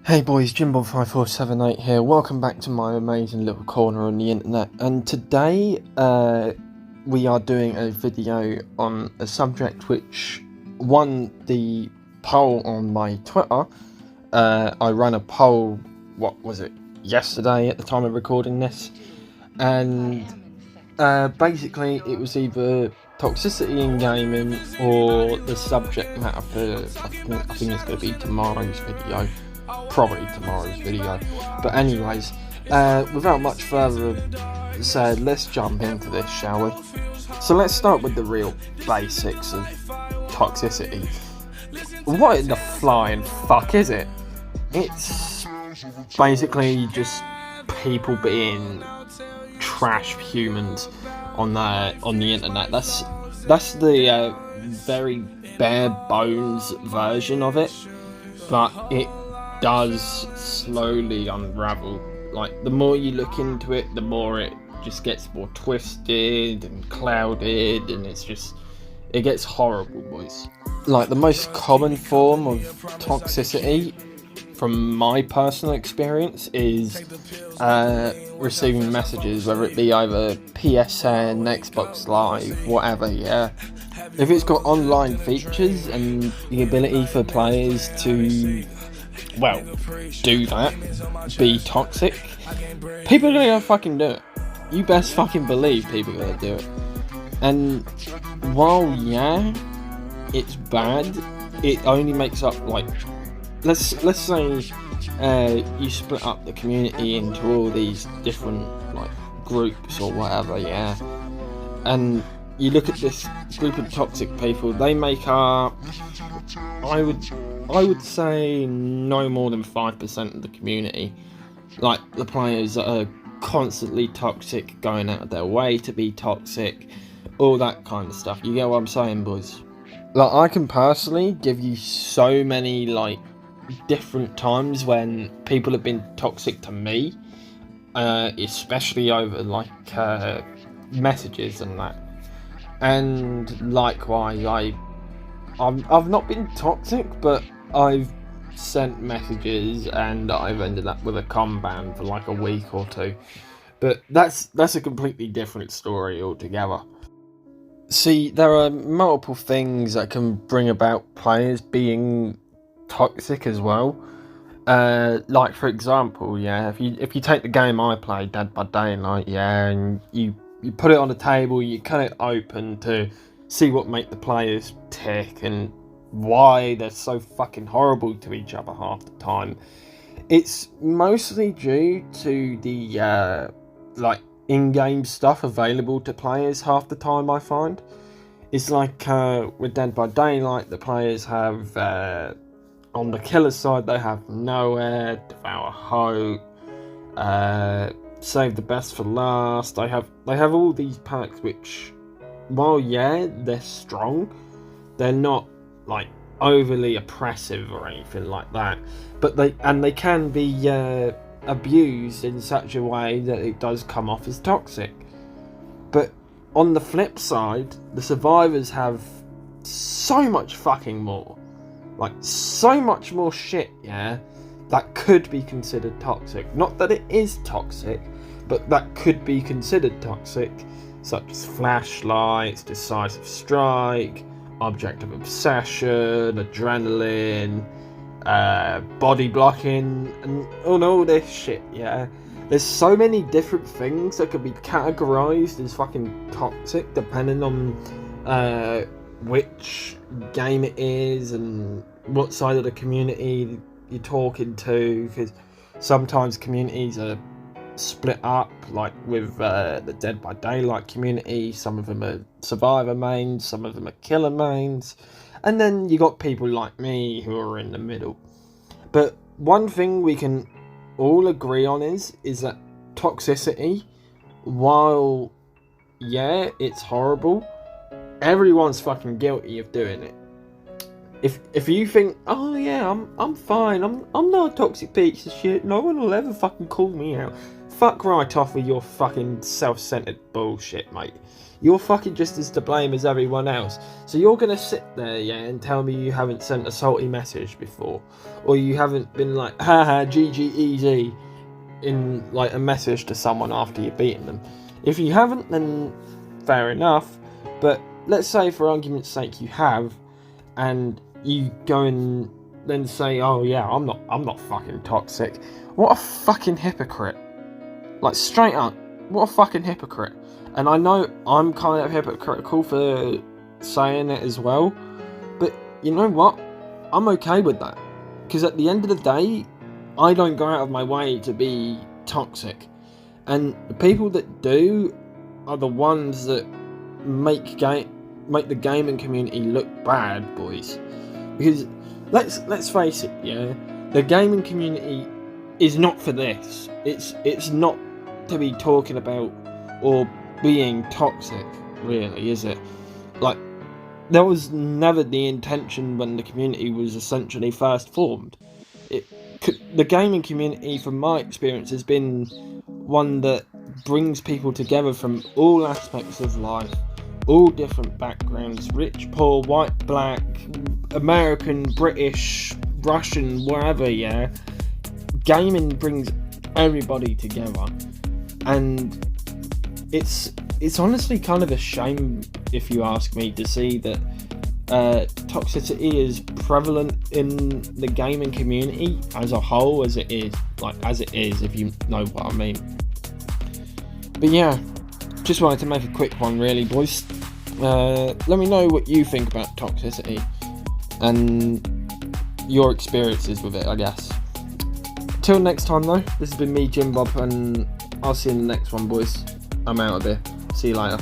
Hey boys, Jimbo5478 here. Welcome back to my amazing little corner on the internet. And today, we are doing a video on a subject which won the poll on my Twitter. I ran a poll, what was it, yesterday at the time of recording this. And basically it was either toxicity in gaming or the subject matter for, I think it's going to be tomorrow's video. Probably tomorrow's video. But anyways, without much further said, let's jump into this, shall we? So let's start with the real basics of toxicity. What in the flying fuck is it? It's basically just people being trash humans on the internet. That's the very bare bones version of it, but it does slowly unravel. Like, the more you look into it, the more it just gets more twisted and clouded, and it gets horrible, boys. Like, the most common form of toxicity, from my personal experience, is receiving messages, whether it be either PSN, Xbox Live, whatever, yeah. If it's got online features and the ability for players to, well, do that, be toxic, people are gonna fucking do it. You best fucking believe people are gonna do it. And while, yeah, it's bad, it only makes up, like, let's say you split up the community into all these different, like, groups or whatever, yeah, and you look at this group of toxic people, they make up, I would say, no more than 5% of the community. Like, the players that are constantly toxic, going out of their way to be toxic, all that kind of stuff. You get what I'm saying, boys? Like, I can personally give you so many, like, different times when people have been toxic to me, especially over, like, messages and that. And likewise, I've not been toxic, but I've sent messages and I've ended up with a com ban for like a week or two. But that's a completely different story altogether. See, there are multiple things that can bring about players being toxic as well. Like, for example, yeah, if you take the game I play, Dead by Daylight, yeah, and you put it on the table, you cut it open to see what make the players tick and why they're so fucking horrible to each other half the time. It's mostly due to the like, in-game stuff available to players half the time, I find. It's like with Dead by Daylight, the players have on the killer side, they have Nowhere, Devour Hope, Save the Best for Last. They have all these perks which, while yeah, they're strong, they're not like overly oppressive or anything like that. But they can be abused in such a way that it does come off as toxic. But on the flip side, the survivors have so much fucking more. Like, so much more shit, yeah, that could be considered toxic. Not that it is toxic, but that could be considered toxic, such as flashlights, decisive strike, object of obsession, adrenaline, body blocking, and all this shit, yeah. There's so many different things that could be categorized as fucking toxic, depending on which game it is and what side of the community you're talking to, because sometimes communities are split up, like with the Dead by Daylight community. Some of them are survivor mains, some of them are killer mains, and then you got people like me who are in the middle. But one thing we can all agree on is that toxicity, while yeah, it's horrible, everyone's fucking guilty of doing it. if you think, oh yeah, I'm fine, I'm not a toxic piece of shit, no one will ever fucking call me out. Fuck right off with your fucking self-centered bullshit, mate. You're fucking just as to blame as everyone else. So you're gonna sit there, yeah, and tell me you haven't sent a salty message before, or you haven't been like, haha, GG easy, in like a message to someone after you've beaten them. If you haven't, then fair enough. But let's say, for argument's sake, you have, and you go and then say, oh yeah, I'm not fucking toxic. What a fucking hypocrite. Like, straight up, what a fucking hypocrite. And I know I'm kind of hypocritical for saying it as well, but you know what? I'm okay with that. Because at the end of the day, I don't go out of my way to be toxic. And the people that do are the ones that make the gaming community look bad, boys. Because let's face it, yeah, the gaming community is not for this. It's not to be talking about or being toxic, really, is it? Like, that was never the intention when the community was essentially first formed. The gaming community, from my experience, has been one that brings people together from all aspects of life, all different backgrounds, rich, poor, white, black, American, British, Russian, wherever, yeah. Gaming brings everybody together, and it's honestly kind of a shame, if you ask me, to see that toxicity is prevalent in the gaming community as a whole, as it is, if you know what I mean. But yeah, just wanted to make a quick one, really, boys. Let me know what you think about toxicity and your experiences with it, I guess. Till next time, though, this has been me, Jim Bob, and I'll see you in the next one, boys. I'm out of here. See you later.